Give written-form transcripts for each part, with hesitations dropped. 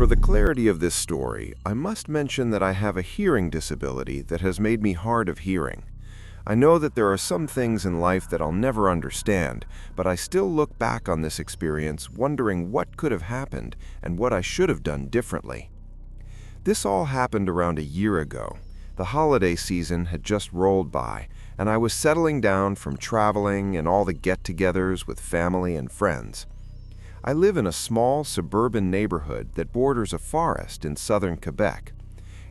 For the clarity of this story, I must mention that I have a hearing disability that has made me hard of hearing. I know that there are some things in life that I'll never understand, but I still look back on this experience wondering what could have happened and what I should have done differently. This all happened around a year ago. The holiday season had just rolled by, and I was settling down from traveling and all the get-togethers with family and friends. I live in a small suburban neighborhood that borders a forest in southern Quebec.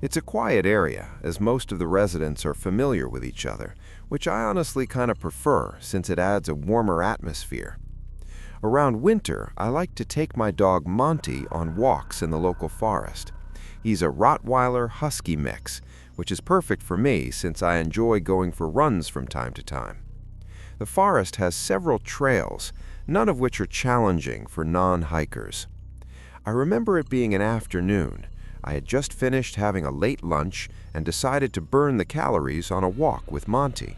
It's a quiet area, as most of the residents are familiar with each other, which I honestly kind of prefer since it adds a warmer atmosphere. Around winter, I like to take my dog Monty on walks in the local forest. He's a Rottweiler Husky mix, which is perfect for me since I enjoy going for runs from time to time. The forest has several trails, none of which are challenging for non-hikers. I remember it being an afternoon. I had just finished having a late lunch and decided to burn the calories on a walk with Monty.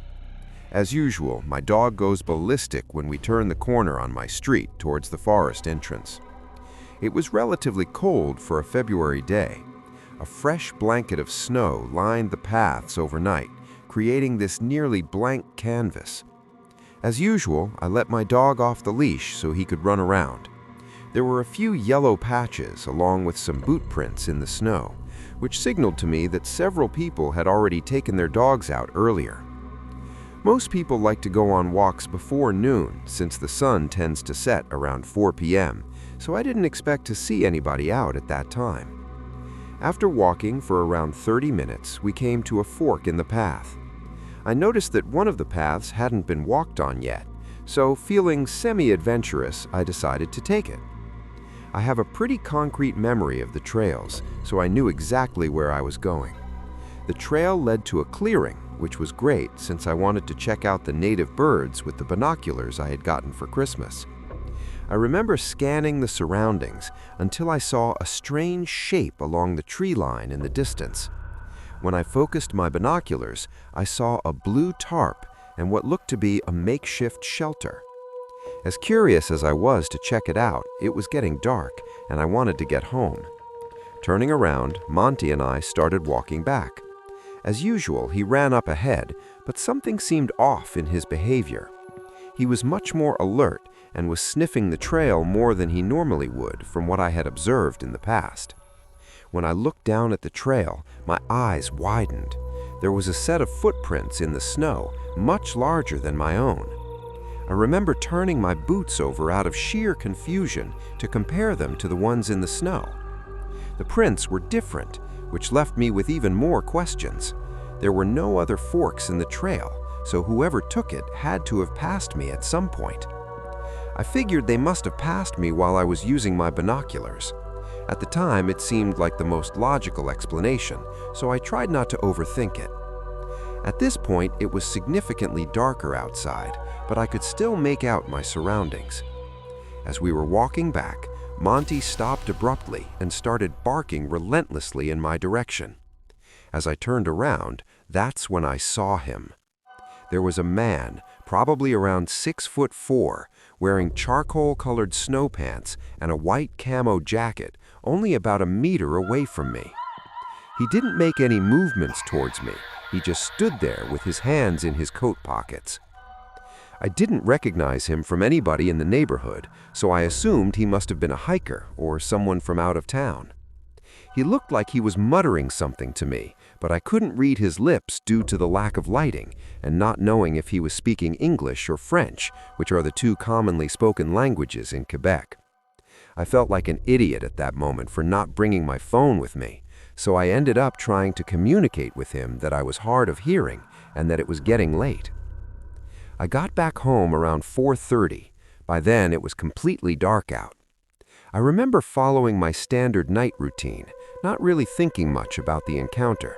As usual, my dog goes ballistic when we turn the corner on my street towards the forest entrance. It was relatively cold for a February day. A fresh blanket of snow lined the paths overnight, creating this nearly blank canvas. As usual, I let my dog off the leash so he could run around. There were a few yellow patches along with some boot prints in the snow, which signaled to me that several people had already taken their dogs out earlier. Most people like to go on walks before noon since the sun tends to set around 4 p.m., so I didn't expect to see anybody out at that time. After walking for around 30 minutes, we came to a fork in the path. I noticed that one of the paths hadn't been walked on yet, so feeling semi-adventurous, I decided to take it. I have a pretty concrete memory of the trails, so I knew exactly where I was going. The trail led to a clearing, which was great since I wanted to check out the native birds with the binoculars I had gotten for Christmas. I remember scanning the surroundings until I saw a strange shape along the tree line in the distance. When I focused my binoculars, I saw a blue tarp and what looked to be a makeshift shelter. As curious as I was to check it out, it was getting dark and I wanted to get home. Turning around, Monty and I started walking back. As usual, he ran up ahead, but something seemed off in his behavior. He was much more alert and was sniffing the trail more than he normally would from what I had observed in the past. When I looked down at the trail, my eyes widened. There was a set of footprints in the snow, much larger than my own. I remember turning my boots over out of sheer confusion to compare them to the ones in the snow. The prints were different, which left me with even more questions. There were no other forks in the trail, so whoever took it had to have passed me at some point. I figured they must have passed me while I was using my binoculars. At the time, it seemed like the most logical explanation, so I tried not to overthink it. At this point, it was significantly darker outside, but I could still make out my surroundings. As we were walking back, Monty stopped abruptly and started barking relentlessly in my direction. As I turned around, that's when I saw him. There was a man, probably around 6'4", wearing charcoal-colored snow pants and a white camo jacket, only about a meter away from me. He didn't make any movements towards me. He just stood there with his hands in his coat pockets. I didn't recognize him from anybody in the neighborhood, so I assumed he must have been a hiker or someone from out of town. He looked like he was muttering something to me, but I couldn't read his lips due to the lack of lighting and not knowing if he was speaking English or French, which are the two commonly spoken languages in Quebec. I felt like an idiot at that moment for not bringing my phone with me, so I ended up trying to communicate with him that I was hard of hearing and that it was getting late. I got back home around 4:30. By then, it was completely dark out. I remember following my standard night routine, not really thinking much about the encounter.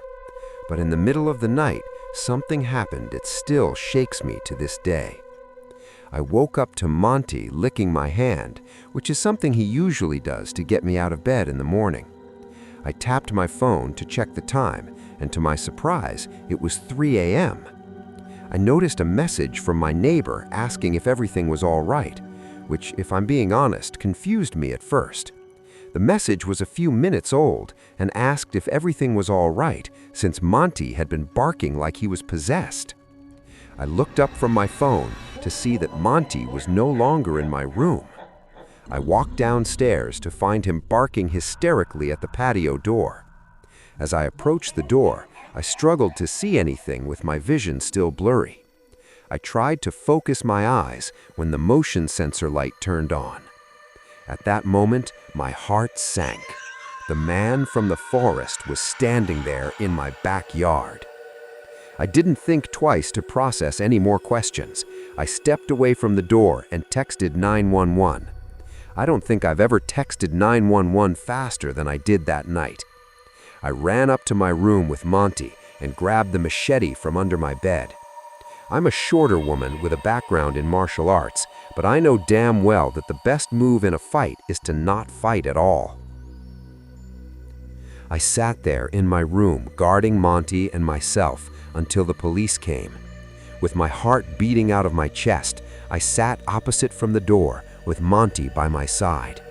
But in the middle of the night, something happened that still shakes me to this day. I woke up to Monty licking my hand, which is something he usually does to get me out of bed in the morning. I tapped my phone to check the time, and to my surprise, it was 3 a.m. I noticed a message from my neighbor asking if everything was all right, which, if I'm being honest, confused me at first. The message was a few minutes old and asked if everything was all right since Monty had been barking like he was possessed. I looked up from my phone to see that Monty was no longer in my room. I walked downstairs to find him barking hysterically at the patio door. As I approached the door, I struggled to see anything with my vision still blurry. I tried to focus my eyes when the motion sensor light turned on. At that moment, my heart sank. The man from the forest was standing there in my backyard. I didn't think twice to process any more questions. I stepped away from the door and texted 911. I don't think I've ever texted 911 faster than I did that night. I ran up to my room with Monty and grabbed the machete from under my bed. I'm a shorter woman with a background in martial arts, but I know damn well that the best move in a fight is to not fight at all. I sat there in my room guarding Monty and myself until the police came. With my heart beating out of my chest, I sat opposite from the door with Monty by my side.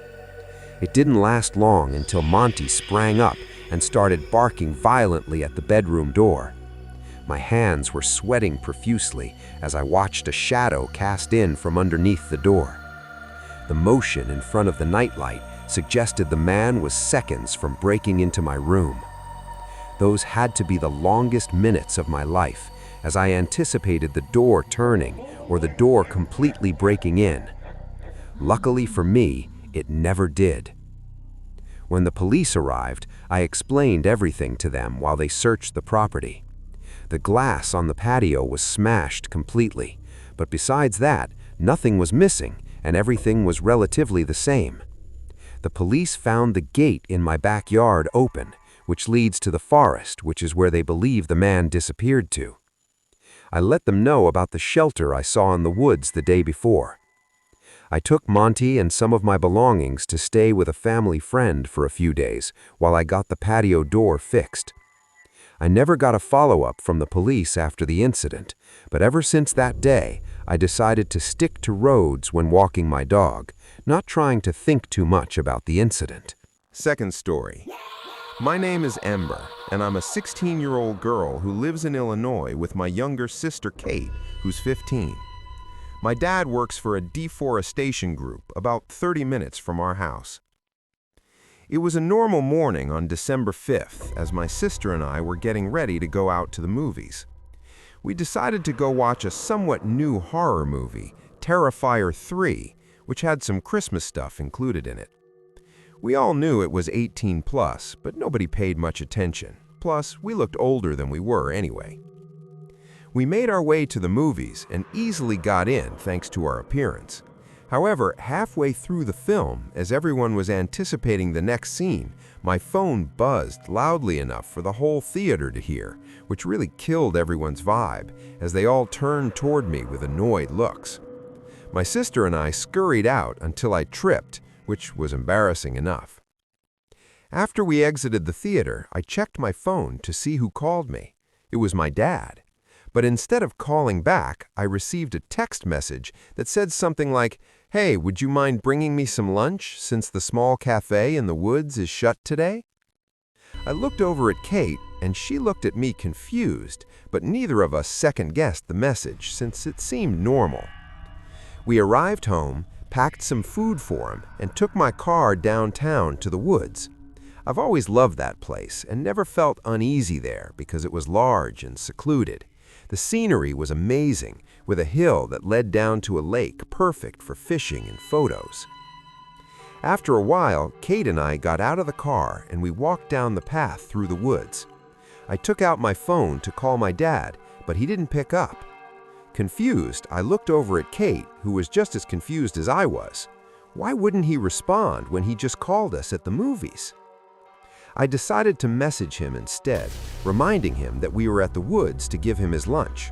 It didn't last long until Monty sprang up and started barking violently at the bedroom door. My hands were sweating profusely as I watched a shadow cast in from underneath the door. The motion in front of the nightlight suggested the man was seconds from breaking into my room. Those had to be the longest minutes of my life as I anticipated the door turning or the door completely breaking in. Luckily for me, it never did. When the police arrived, I explained everything to them while they searched the property. The glass on the patio was smashed completely, but besides that, nothing was missing and everything was relatively the same. The police found the gate in my backyard open, which leads to the forest, which is where they believe the man disappeared to. I let them know about the shelter I saw in the woods the day before. I took Monty and some of my belongings to stay with a family friend for a few days while I got the patio door fixed. I never got a follow-up from the police after the incident, but ever since that day, I decided to stick to roads when walking my dog, not trying to think too much about the incident. Second story. My name is Ember, and I'm a 16-year-old girl who lives in Illinois with my younger sister Kate, who's 15. My dad works for a deforestation group about 30 minutes from our house. It was a normal morning on December 5th as my sister and I were getting ready to go out to the movies. We decided to go watch a somewhat new horror movie, Terrifier 3, which had some Christmas stuff included in it. We all knew it was 18 plus, but nobody paid much attention. Plus, we looked older than we were anyway. We made our way to the movies and easily got in thanks to our appearance. However, halfway through the film, as everyone was anticipating the next scene, my phone buzzed loudly enough for the whole theater to hear, which really killed everyone's vibe, as they all turned toward me with annoyed looks. My sister and I scurried out until I tripped, which was embarrassing enough. After we exited the theater, I checked my phone to see who called me. It was my dad. But instead of calling back, I received a text message that said something like, "Hey, would you mind bringing me some lunch since the small cafe in the woods is shut today?" I looked over at Kate, and she looked at me confused, but neither of us second-guessed the message since it seemed normal. We arrived home, packed some food for him, and took my car downtown to the woods. I've always loved that place and never felt uneasy there because it was large and secluded. The scenery was amazing, with a hill that led down to a lake perfect for fishing and photos. After a while, Kate and I got out of the car and we walked down the path through the woods. I took out my phone to call my dad, but he didn't pick up. Confused, I looked over at Kate, who was just as confused as I was. Why wouldn't he respond when he just called us at the movies? I decided to message him instead, reminding him that we were at the woods to give him his lunch.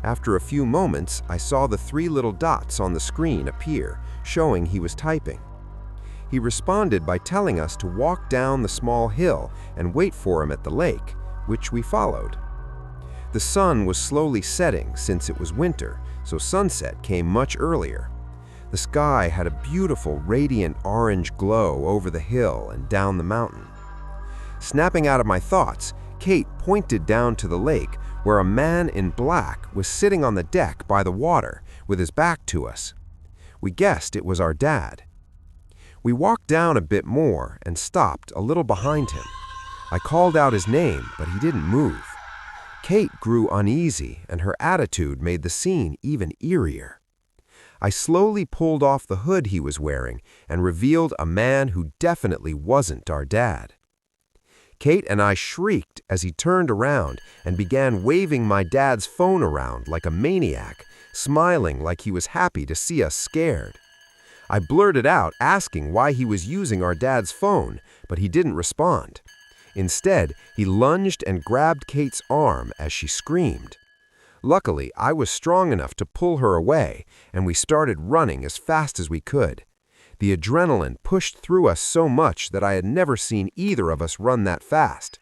After a few moments, I saw the 3 little dots on the screen appear, showing he was typing. He responded by telling us to walk down the small hill and wait for him at the lake, which we followed. The sun was slowly setting since it was winter, so sunset came much earlier. The sky had a beautiful, radiant orange glow over the hill and down the mountain. Snapping out of my thoughts, Kate pointed down to the lake where a man in black was sitting on the deck by the water with his back to us. We guessed it was our dad. We walked down a bit more and stopped a little behind him. I called out his name, but he didn't move. Kate grew uneasy, and her attitude made the scene even eerier. I slowly pulled off the hood he was wearing and revealed a man who definitely wasn't our dad. Kate and I shrieked as he turned around and began waving my dad's phone around like a maniac, smiling like he was happy to see us scared. I blurted out asking why he was using our dad's phone, but he didn't respond. Instead, he lunged and grabbed Kate's arm as she screamed. Luckily, I was strong enough to pull her away, and we started running as fast as we could. The adrenaline pushed through us so much that I had never seen either of us run that fast.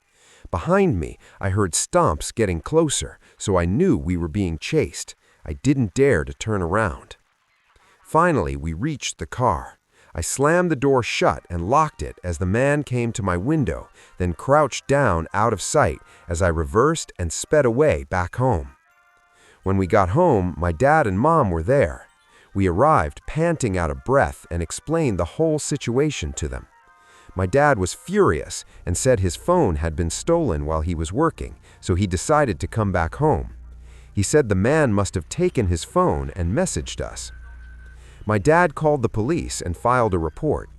Behind me, I heard stomps getting closer, so I knew we were being chased. I didn't dare to turn around. Finally, we reached the car. I slammed the door shut and locked it as the man came to my window, then crouched down out of sight as I reversed and sped away back home. When we got home, my dad and mom were there. We arrived panting out of breath and explained the whole situation to them. My dad was furious and said his phone had been stolen while he was working, so he decided to come back home. He said the man must have taken his phone and messaged us. My dad called the police and filed a report.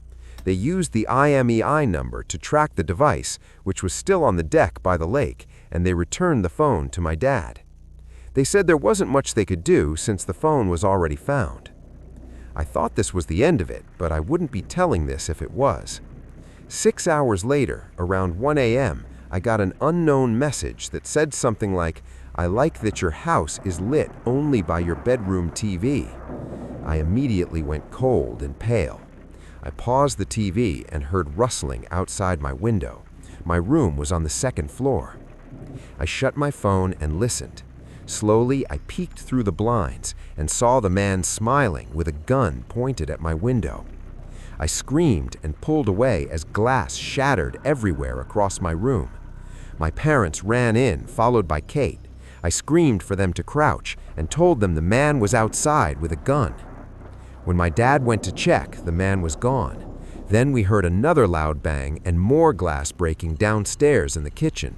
They used the IMEI number to track the device, which was still on the deck by the lake, and they returned the phone to my dad. They said there wasn't much they could do since the phone was already found. I thought this was the end of it, but I wouldn't be telling this if it was. 6 hours later, around 1 a.m., I got an unknown message that said something like, "I like that your house is lit only by your bedroom TV." I immediately went cold and pale. I paused the TV and heard rustling outside my window. My room was on the second floor. I shut my phone and listened. Slowly, I peeked through the blinds and saw the man smiling with a gun pointed at my window. I screamed and pulled away as glass shattered everywhere across my room. My parents ran in, followed by Kate. I screamed for them to crouch and told them the man was outside with a gun. When my dad went to check, the man was gone. Then we heard another loud bang and more glass breaking downstairs in the kitchen.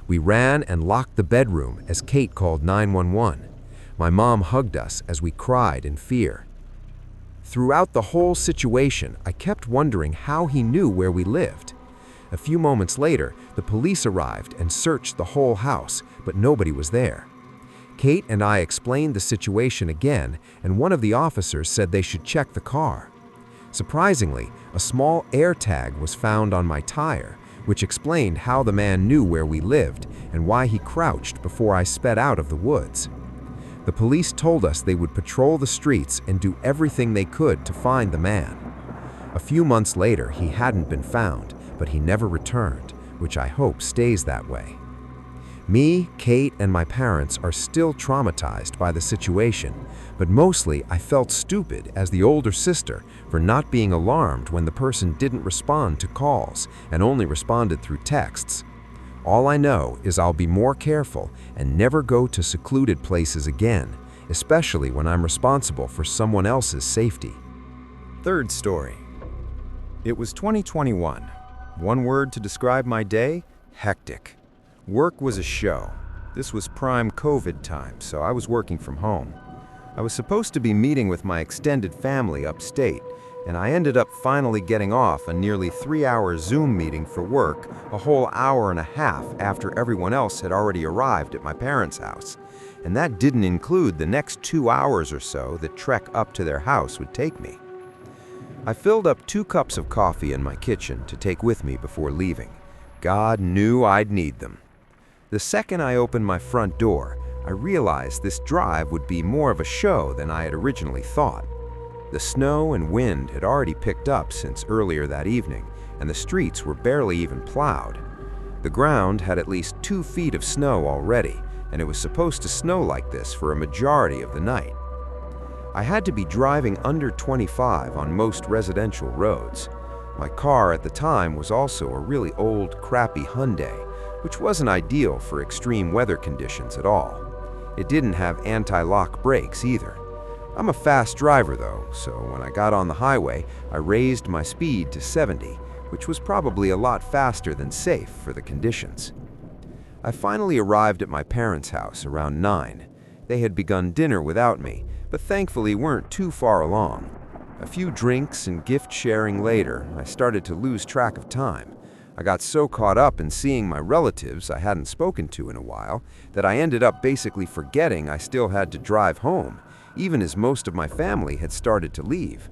We ran and locked the bedroom as Kate called 911. My mom hugged us as we cried in fear. Throughout the whole situation, I kept wondering how he knew where we lived. A few moments later, the police arrived and searched the whole house, but nobody was there. Kate and I explained the situation again, and one of the officers said they should check the car. Surprisingly, a small air tag was found on my tire, which explained how the man knew where we lived and why he crouched before I sped out of the woods. The police told us they would patrol the streets and do everything they could to find the man. A few months later, he hadn't been found, but he never returned, which I hope stays that way. Me, Kate, and my parents are still traumatized by the situation, but mostly I felt stupid as the older sister for not being alarmed when the person didn't respond to calls and only responded through texts. All I know is I'll be more careful and never go to secluded places again, especially when I'm responsible for someone else's safety. Third story. It was 2021. One word to describe my day: hectic. Work was a show. This was prime COVID time, so I was working from home. I was supposed to be meeting with my extended family upstate, and I ended up finally getting off a nearly 3-hour Zoom meeting for work a whole hour and a half after everyone else had already arrived at my parents' house. And that didn't include the next 2 hours or so the trek up to their house would take me. I filled up 2 cups of coffee in my kitchen to take with me before leaving. God knew I'd need them. The second I opened my front door, I realized this drive would be more of a show than I had originally thought. The snow and wind had already picked up since earlier that evening, and the streets were barely even plowed. The ground had at least 2 feet of snow already, and it was supposed to snow like this for a majority of the night. I had to be driving under 25 on most residential roads. My car at the time was also a really old, crappy Hyundai, which wasn't ideal for extreme weather conditions at all. It didn't have anti-lock brakes either. I'm a fast driver though, so when I got on the highway, I raised my speed to 70, which was probably a lot faster than safe for the conditions. I finally arrived at my parents' house around 9. They had begun dinner without me, but thankfully weren't too far along. A few drinks and gift sharing later, I started to lose track of time. I got so caught up in seeing my relatives I hadn't spoken to in a while that I ended up basically forgetting I still had to drive home, even as most of my family had started to leave.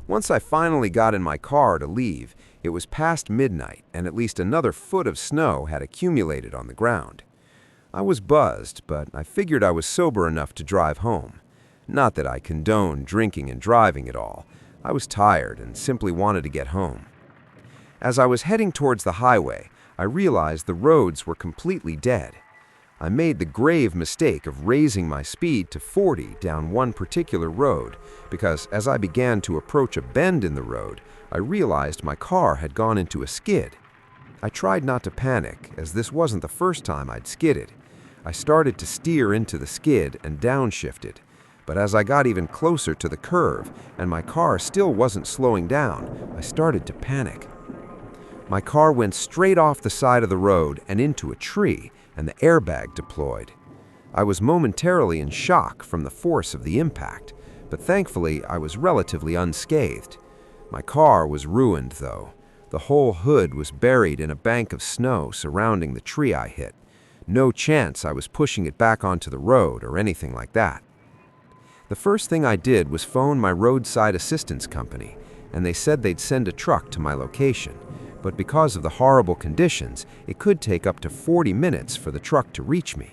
Once I finally got in my car to leave, it was past midnight and at least another foot of snow had accumulated on the ground. I was buzzed, but I figured I was sober enough to drive home. Not that I condone drinking and driving at all. I was tired and simply wanted to get home. As I was heading towards the highway, I realized the roads were completely dead. I made the grave mistake of raising my speed to 40 down one particular road because as I began to approach a bend in the road, I realized my car had gone into a skid. I tried not to panic, as this wasn't the first time I'd skidded. I started to steer into the skid and downshifted, but as I got even closer to the curve and my car still wasn't slowing down, I started to panic. My car went straight off the side of the road and into a tree, and the airbag deployed. I was momentarily in shock from the force of the impact, but thankfully I was relatively unscathed. My car was ruined, though. The whole hood was buried in a bank of snow surrounding the tree I hit. No chance I was pushing it back onto the road or anything like that. The first thing I did was phone my roadside assistance company, and they said they'd send a truck to my location. But because of the horrible conditions, it could take up to 40 minutes for the truck to reach me.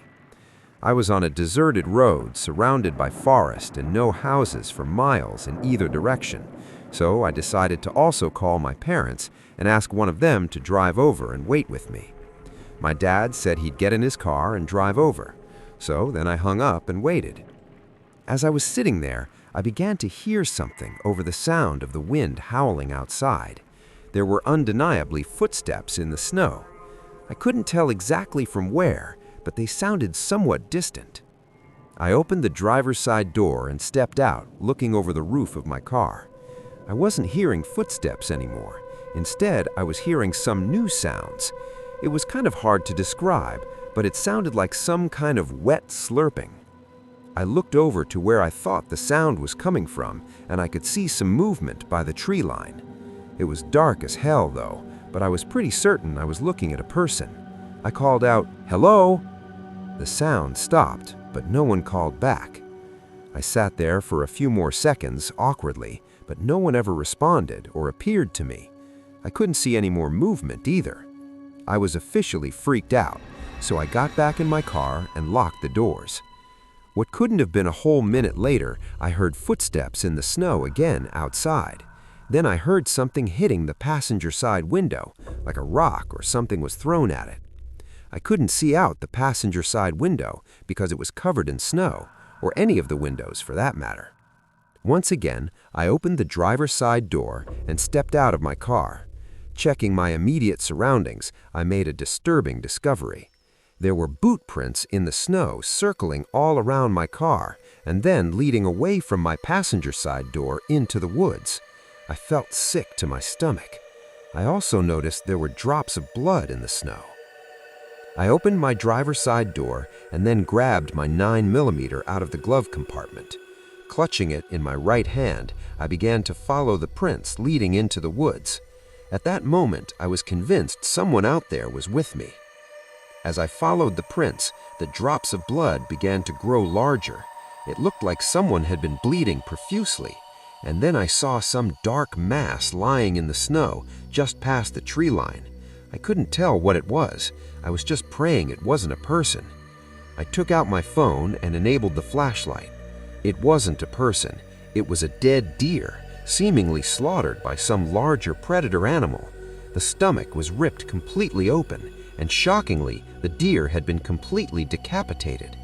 I was on a deserted road surrounded by forest and no houses for miles in either direction, so I decided to also call my parents and ask one of them to drive over and wait with me. My dad said he'd get in his car and drive over, so then I hung up and waited. As I was sitting there, I began to hear something over the sound of the wind howling outside. There were undeniably footsteps in the snow. I couldn't tell exactly from where, but they sounded somewhat distant. I opened the driver's side door and stepped out, looking over the roof of my car. I wasn't hearing footsteps anymore. Instead, I was hearing some new sounds. It was kind of hard to describe, but it sounded like some kind of wet slurping. I looked over to where I thought the sound was coming from, and I could see some movement by the tree line. It was dark as hell, though, but I was pretty certain I was looking at a person. I called out, "Hello?" The sound stopped, but no one called back. I sat there for a few more seconds, awkwardly, but no one ever responded or appeared to me. I couldn't see any more movement either. I was officially freaked out, so I got back in my car and locked the doors. What couldn't have been a whole minute later, I heard footsteps in the snow again outside. Then I heard something hitting the passenger side window, like a rock or something was thrown at it. I couldn't see out the passenger side window because it was covered in snow, or any of the windows for that matter. Once again, I opened the driver's side door and stepped out of my car. Checking my immediate surroundings, I made a disturbing discovery. There were boot prints in the snow circling all around my car and then leading away from my passenger side door into the woods. I felt sick to my stomach. I also noticed there were drops of blood in the snow. I opened my driver's side door and then grabbed my 9mm out of the glove compartment. Clutching it in my right hand, I began to follow the prints leading into the woods. At that moment, I was convinced someone out there was with me. As I followed the prints, the drops of blood began to grow larger. It looked like someone had been bleeding profusely. And then I saw some dark mass lying in the snow just past the tree line. I couldn't tell what it was. I was just praying it wasn't a person. I took out my phone and enabled the flashlight. It wasn't a person. It was a dead deer, seemingly slaughtered by some larger predator animal. The stomach was ripped completely open, and shockingly, the deer had been completely decapitated.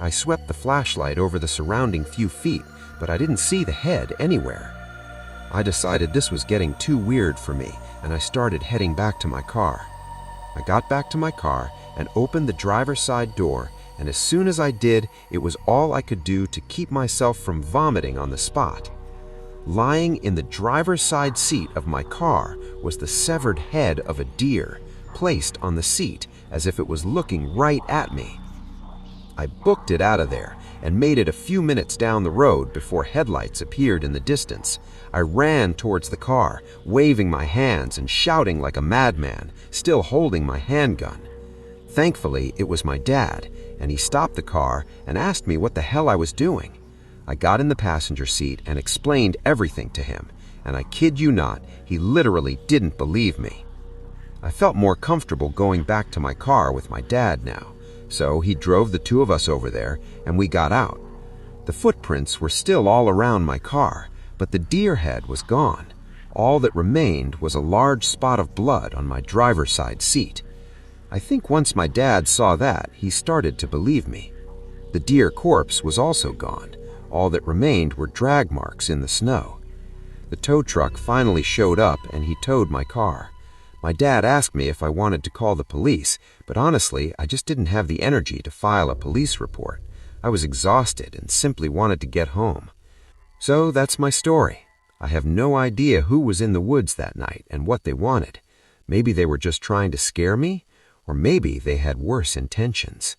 I swept the flashlight over the surrounding few feet, but I didn't see the head anywhere. I decided this was getting too weird for me, and I started heading back to my car. I got back to my car and opened the driver's side door, and as soon as I did, it was all I could do to keep myself from vomiting on the spot. Lying in the driver's side seat of my car was the severed head of a deer, placed on the seat as if it was looking right at me. I booked it out of there and made it a few minutes down the road before headlights appeared in the distance. I ran towards the car, waving my hands and shouting like a madman, still holding my handgun. Thankfully, it was my dad, and he stopped the car and asked me what the hell I was doing. I got in the passenger seat and explained everything to him, and I kid you not, he literally didn't believe me. I felt more comfortable going back to my car with my dad now, so he drove the two of us over there and we got out. The footprints were still all around my car, but the deer head was gone. All that remained was a large spot of blood on my driver's side seat. I think once my dad saw that, he started to believe me. The deer corpse was also gone. All that remained were drag marks in the snow. The tow truck finally showed up and he towed my car. My dad asked me if I wanted to call the police, but honestly, I just didn't have the energy to file a police report. I was exhausted and simply wanted to get home. So that's my story. I have no idea who was in the woods that night and what they wanted. Maybe they were just trying to scare me, or maybe they had worse intentions.